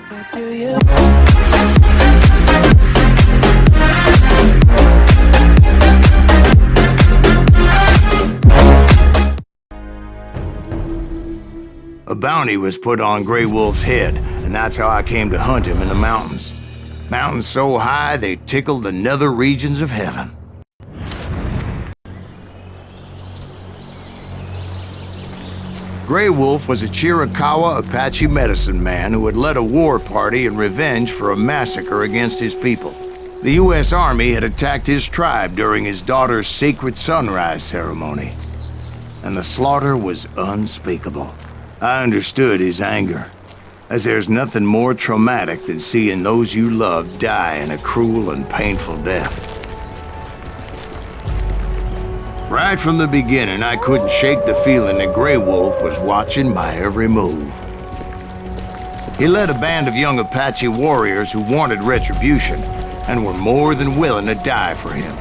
What do you? A bounty was put on Grey Wolf's head, and that's how I came to hunt him in the mountains. Mountains so high they tickled the nether regions of heaven. Grey Wolf was a Chiricahua Apache medicine man who had led a war party in revenge for a massacre against his people. The U.S. Army had attacked his tribe during his daughter's sacred sunrise ceremony, and the slaughter was unspeakable. I understood his anger, as there's nothing more traumatic than seeing those you love die in a cruel and painful death. Right from the beginning, I couldn't shake the feeling that Grey Wolf was watching my every move. He led a band of young Apache warriors who wanted retribution and were more than willing to die for him.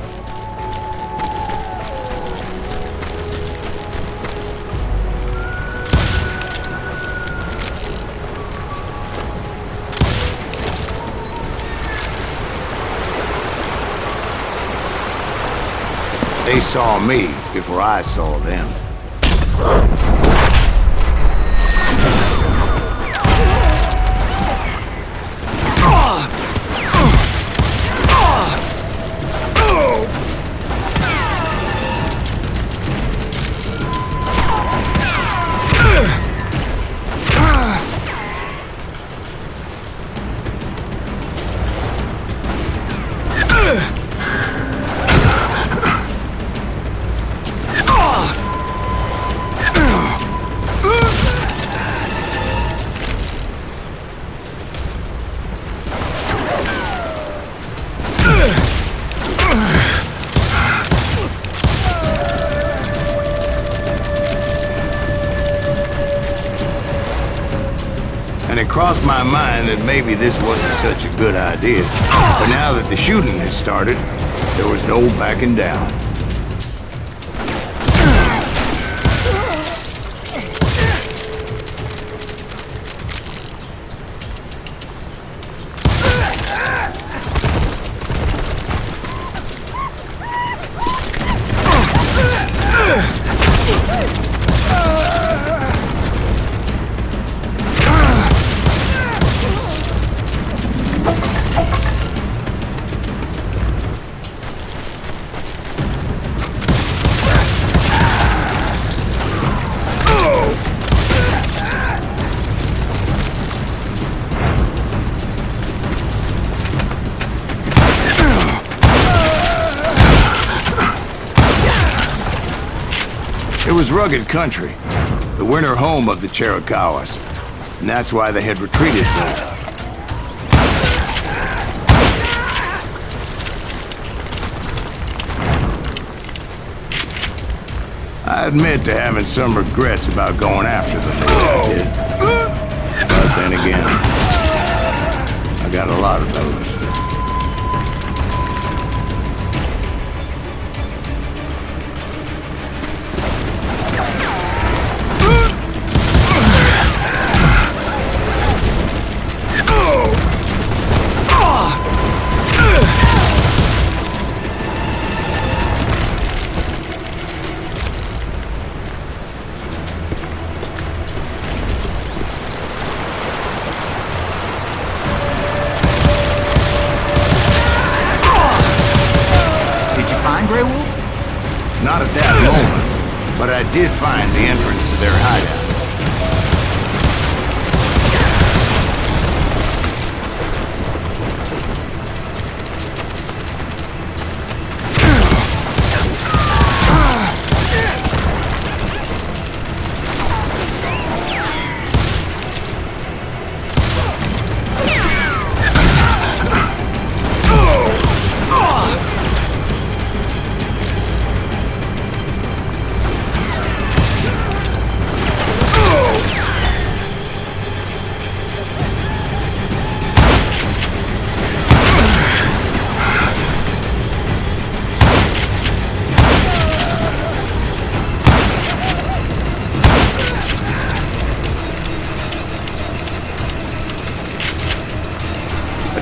They saw me before I saw them. And it crossed my mind that maybe this wasn't such a good idea. But now that the shooting had started, there was no backing down. It was rugged country, the winter home of the Chiricahuas, and that's why they had retreated there. I admit to having some regrets about going after them the way I did. But then again, I got a lot of those. Grey Wolf? Not at that moment, but I did find the entrance to their hideout.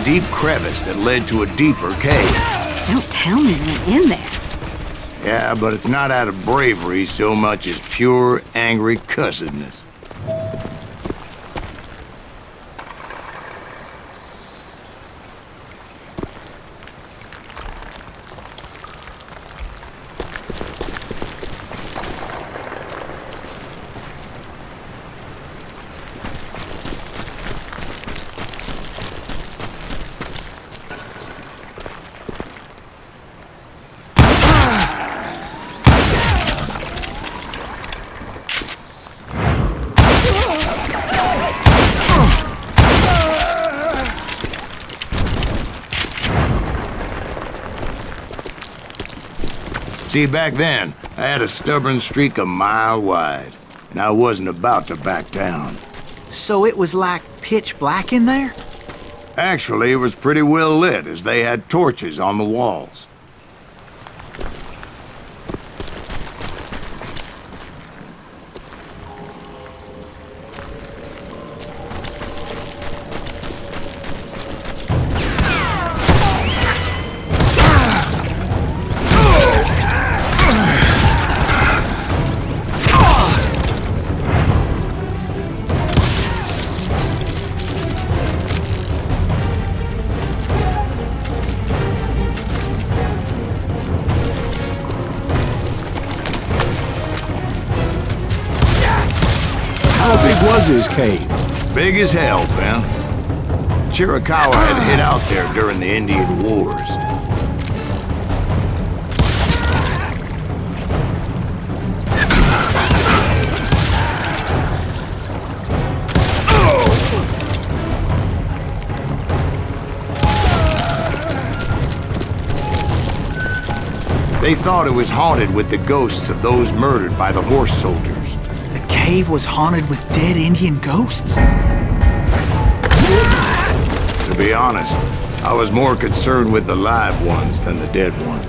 a deep crevice that led to a deeper cave. Don't tell me you went in there. Yeah, but it's not out of bravery so much as pure, angry cussedness. See, back then, I had a stubborn streak a mile wide, and I wasn't about to back down. So it was like pitch black in there? Actually, it was pretty well lit, as they had torches on the walls. How big was his cave? Big as hell, Ben. Chiricahua had hid out there during the Indian Wars. They thought it was haunted with the ghosts of those murdered by the horse soldiers. The cave was haunted with dead Indian ghosts? To be honest, I was more concerned with the live ones than the dead ones.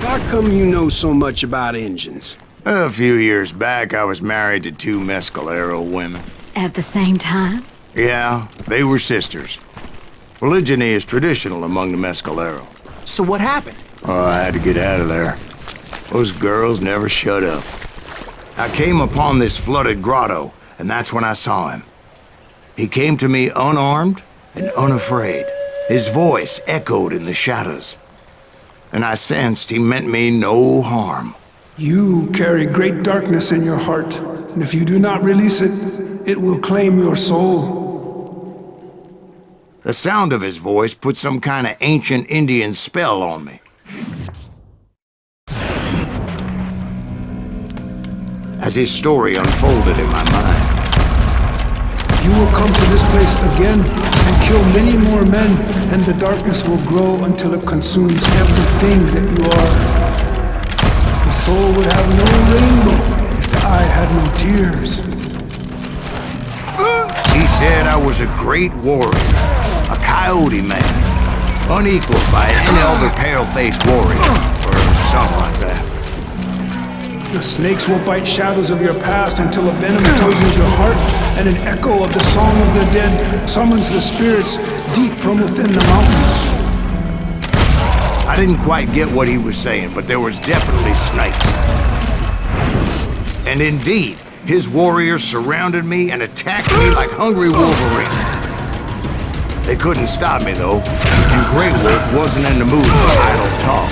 How come you know so much about engines? A few years back, I was married to two Mescalero women. At the same time? Yeah, they were sisters. Polygyny is traditional among the Mescalero. So what happened? Oh, I had to get out of there. Those girls never shut up. I came upon this flooded grotto, and that's when I saw him. He came to me unarmed and unafraid. His voice echoed in the shadows. And I sensed he meant me no harm. You carry great darkness in your heart, and if you do not release it, it will claim your soul. The sound of his voice put some kind of ancient Indian spell on me. As his story unfolded in my mind, You will come to this place again and kill many more men, and the darkness will grow until it consumes everything that you are. The soul would have no rainbow if the eye had no tears. he said I was a great warrior, a coyote man, unequaled by any other pale-faced warrior, or something like that. The snakes will bite shadows of your past until a venom poisons your heart, and an echo of the song of the dead summons the spirits deep from within the mountains. I didn't quite get what he was saying, but there was definitely snakes. And indeed, his warriors surrounded me and attacked me like hungry wolverines. They couldn't stop me, though, and Grey Wolf wasn't in the mood for idle talk.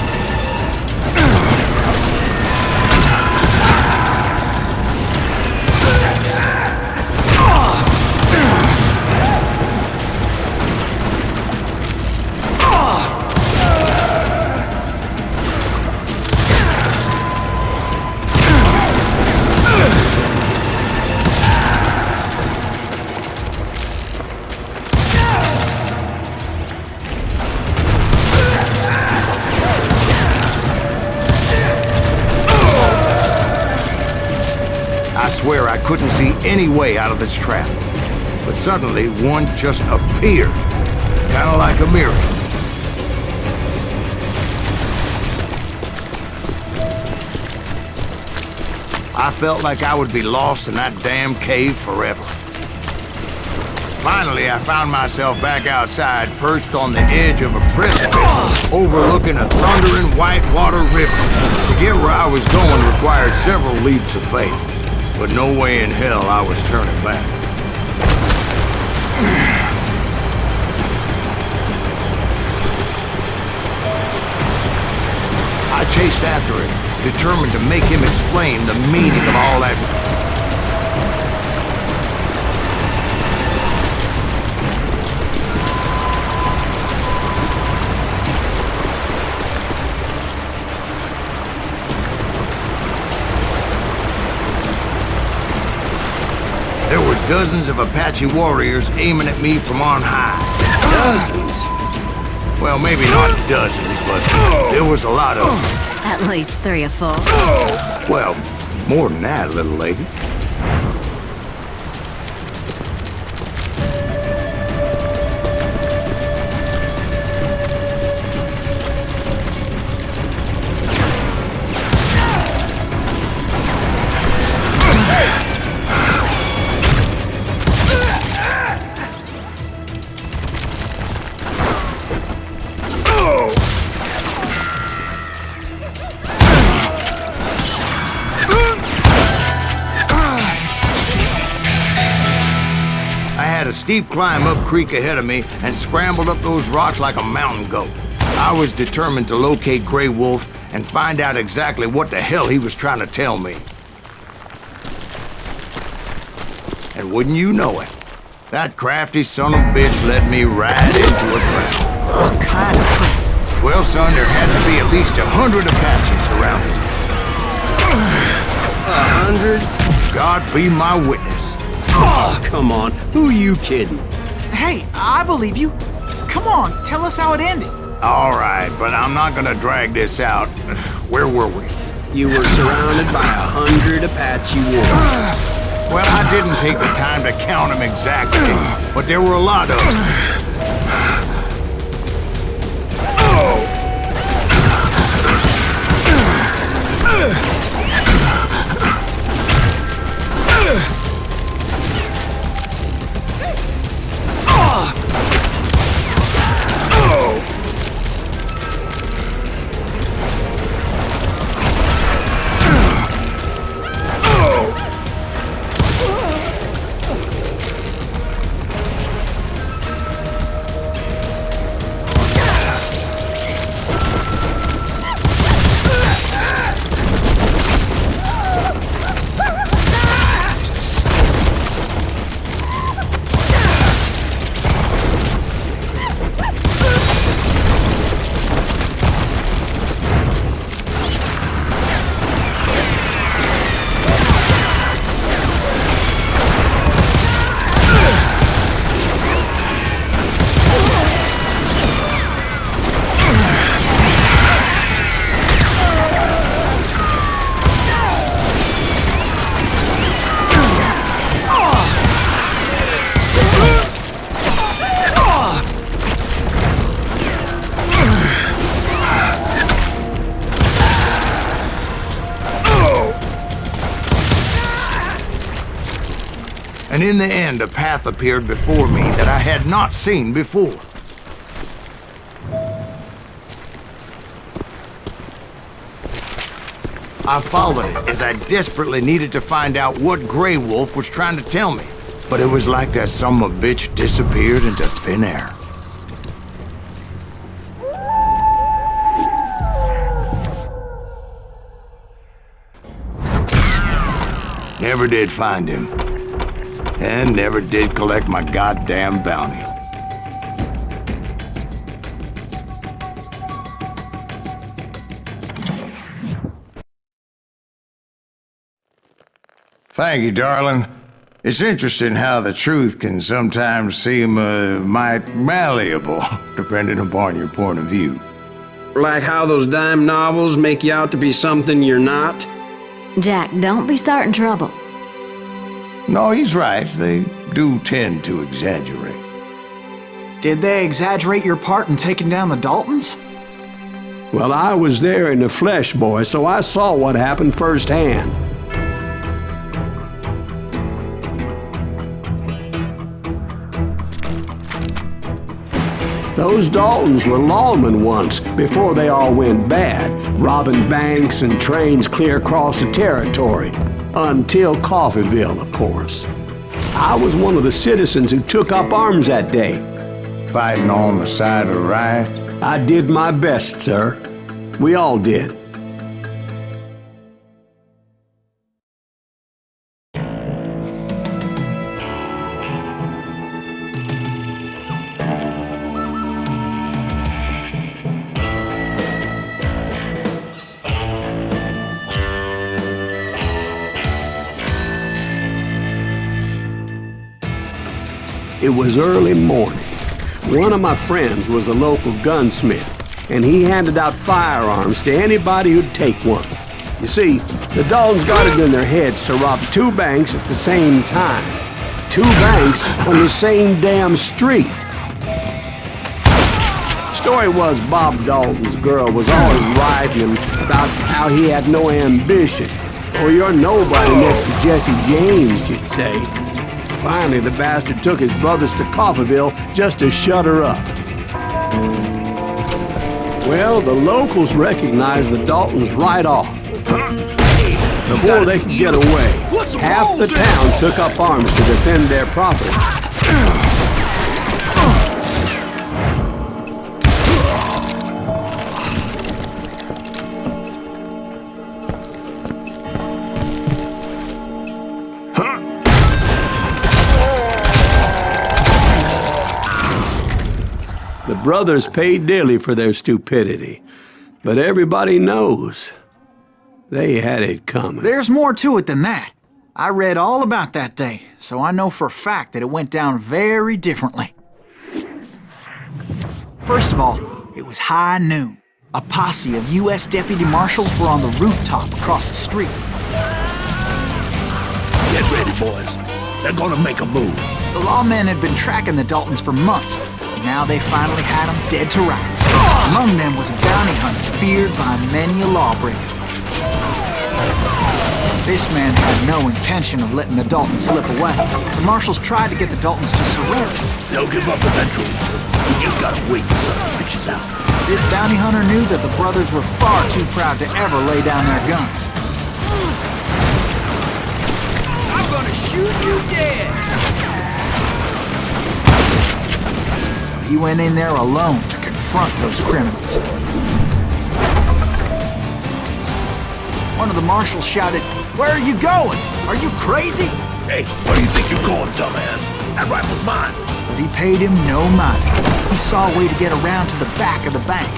swear I couldn't see any way out of this trap. But suddenly, one just appeared, kind of like a miracle. I felt like I would be lost in that damn cave forever. Finally, I found myself back outside, perched on the edge of a precipice, overlooking a thundering whitewater river. To get where I was going required several leaps of faith, but no way in hell I was turning back. I chased after him, determined to make him explain the meaning of all that. There were dozens of Apache warriors aiming at me from on high. Dozens? Well, maybe not dozens, but there was a lot of them. At least 3 or 4. Well, more than that, little lady. A steep climb up creek ahead of me and scrambled up those rocks like a mountain goat. I was determined to locate Grey Wolf and find out exactly what the hell he was trying to tell me. And wouldn't you know it, that crafty son of a bitch led me right into a trap. What kind of trap? Well, son, there had to be at least 100 Apaches around me. 100? God be my witness. Oh, come on. Who are you kidding? Hey, I believe you. Come on, tell us how it ended. All right, but I'm not gonna drag this out. Where were we? You were surrounded by 100 Apache warriors. Well, I didn't take the time to count them exactly, but there were a lot of them. And in the end, a path appeared before me that I had not seen before. I followed it as I desperately needed to find out what Grey Wolf was trying to tell me. But it was like that son of a bitch disappeared into thin air. Never did find him. And never did collect my goddamn bounty. Thank you, darling. It's interesting how the truth can sometimes seem, might malleable, depending upon your point of view. Like how those dime novels make you out to be something you're not? Jack, don't be starting trouble. No, he's right. They do tend to exaggerate. Did they exaggerate your part in taking down the Daltons? Well, I was there in the flesh, boy, so I saw what happened firsthand. Those Daltons were lawmen once, before they all went bad, robbing banks and trains clear across the territory. Until Coffeeville, of course. I was one of the citizens who took up arms that day. Fighting on the side of the riot? I did my best, sir. We all did. It was early morning. One of my friends was a local gunsmith, and he handed out firearms to anybody who'd take one. You see, the Daltons got it in their heads to rob 2 banks at the same time. 2 banks on the same damn street. Story was Bob Dalton's girl was always writing him about how he had no ambition. Or you're nobody next to Jesse James, she'd say. Finally, the bastard took his brothers to Coffeeville just to shut her up. Well, the locals recognized the Daltons right off. Before they could get away, half the town took up arms to defend their property. The brothers paid dearly for their stupidity, but everybody knows they had it coming. There's more to it than that. I read all about that day, so I know for a fact that it went down very differently. First of all, it was high noon. A posse of U.S. deputy marshals were on the rooftop across the street. Get ready, boys. They're gonna make a move. The lawmen had been tracking the Daltons for months. Now they finally had them dead to rights. Among them was a bounty hunter feared by many a lawbreaker. This man had no intention of letting the Daltons slip away. The marshals tried to get the Daltons to surrender. They'll give up eventually. We just gotta wait till sun pitches out. This bounty hunter knew that the brothers were far too proud to ever lay down their guns. I'm gonna shoot you dead! He went in there alone to confront those criminals. One of the marshals shouted, "Where are you going? Are you crazy?" Hey, where do you think you're going, dumbass? That rifle's mine. But he paid him no mind. He saw a way to get around to the back of the bank.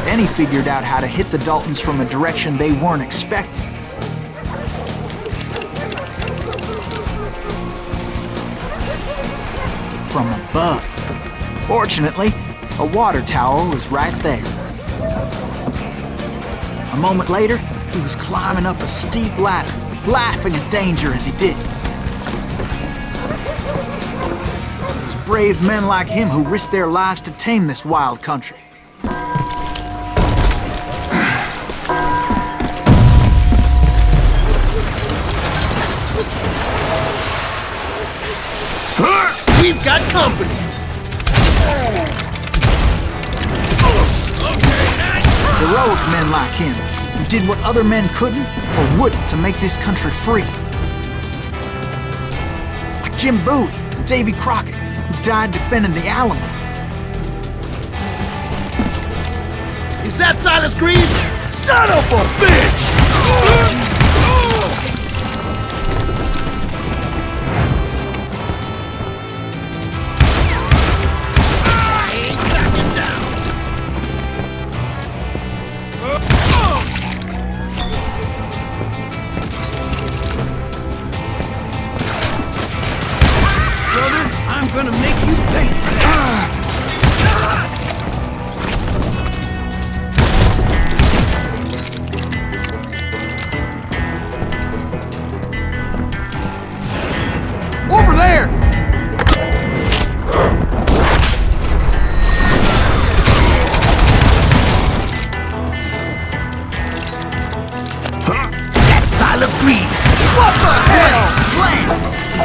Then he figured out how to hit the Daltons from a direction they weren't expecting. From above. Fortunately, a water tower was right there. A moment later, he was climbing up a steep ladder, laughing at danger as he did. It was brave men like him who risked their lives to tame this wild country. We've got company. Heroic men like him, who did what other men couldn't or wouldn't to make this country free. Like Jim Bowie and Davy Crockett, who died defending the Alamo. Is that Silas Green? Son of a bitch! I'm gonna make you pay for that!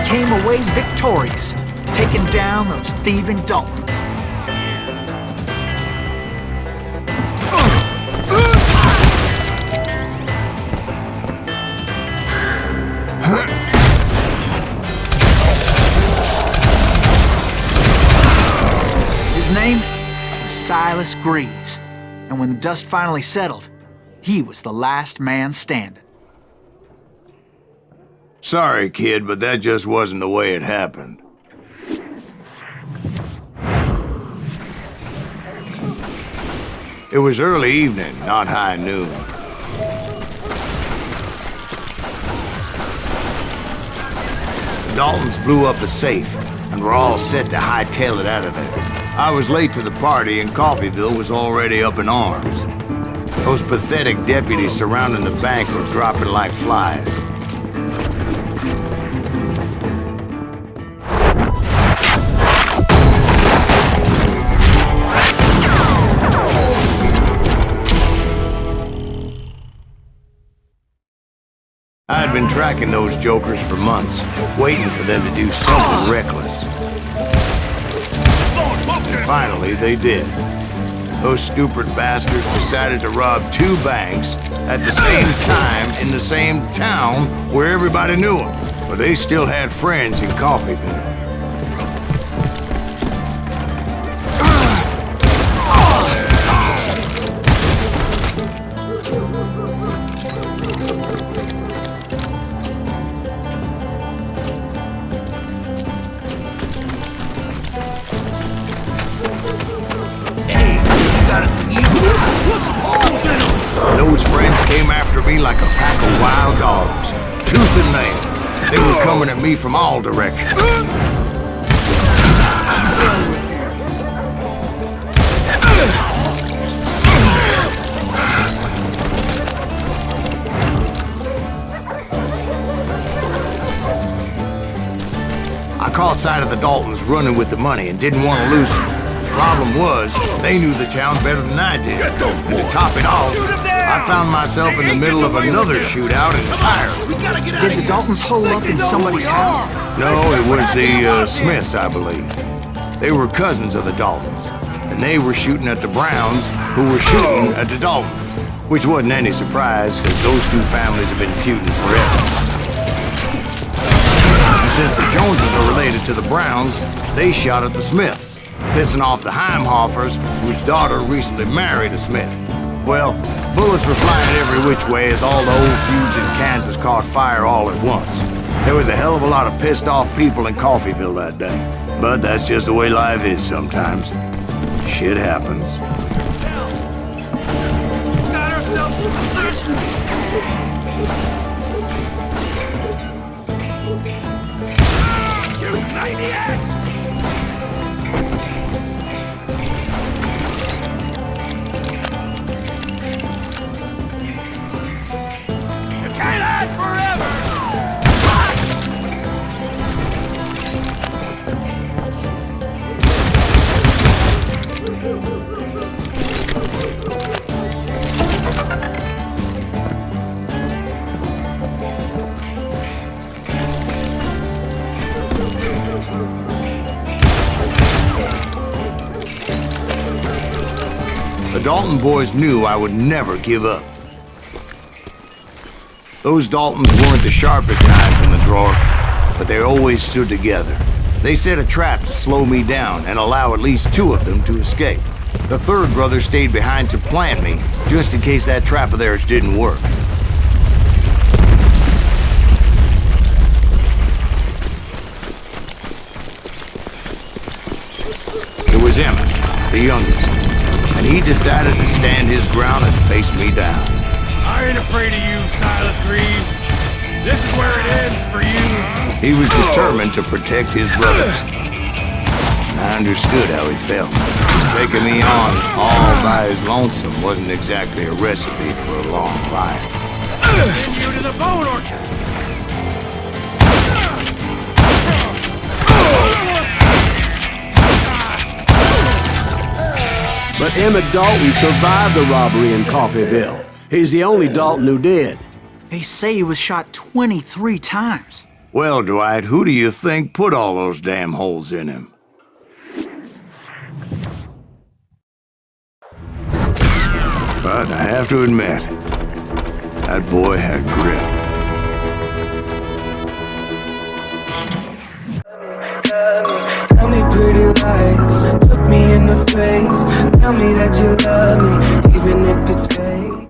came away victorious, taking down those thieving Daltons. His name was Silas Greaves, and when the dust finally settled, he was the last man standing. Sorry, kid, but that just wasn't the way it happened. It was early evening, not high noon. The Daltons blew up a safe, and were all set to hightail it out of there. I was late to the party, and Coffeyville was already up in arms. Those pathetic deputies surrounding the bank were dropping like flies. I had been tracking those jokers for months, waiting for them to do something reckless. And finally, they did. Those stupid bastards decided to rob 2 banks at the same time in the same town where everybody knew them. But they still had friends in Coffeyville. Those friends came after me like a pack of wild dogs, tooth and nail. They were coming at me from all directions. I caught sight of the Daltons running with the money and didn't want to lose them. Problem was, they knew the town better than I did. And to top it off, I found myself in the middle of another shootout entirely. Did the Daltons hole up in somebody's house? No, it was the Smiths, I believe. They were cousins of the Daltons, and they were shooting at the Browns, who were shooting at the Daltons, which wasn't any surprise, because those 2 families have been feuding forever. And since the Joneses are related to the Browns, they shot at the Smiths, pissing off the Heimhoffers, whose daughter recently married a Smith. Well, bullets were flying every which way as all the old feuds in Kansas caught fire all at once. There was a hell of a lot of pissed off people in Coffeyville that day. But that's just the way life is sometimes. Shit happens. Got ourselves some punishment. You maniac! The Dalton boys knew I would never give up. Those Daltons weren't the sharpest knives in the drawer, but they always stood together. They set a trap to slow me down and allow at least 2 of them to escape. The 3rd brother stayed behind to plant me, just in case that trap of theirs didn't work. It was Emmett, the youngest, and he decided to stand his ground and face me down. I ain't afraid of you, Silas Greaves. This is where it ends for you. He was determined to protect his brothers. I understood how he felt. Taking me on all by his lonesome wasn't exactly a recipe for a long life. Send you to the bone orchard. But Emmett Dalton survived the robbery in Coffeyville. He's the only Dalton who did. They say he was shot 23 times. Well, Dwight, who do you think put all those damn holes in him? But I have to admit, that boy had grit. Tell me pretty lies, look me in the face. Tell me that you love me, even if it's fake.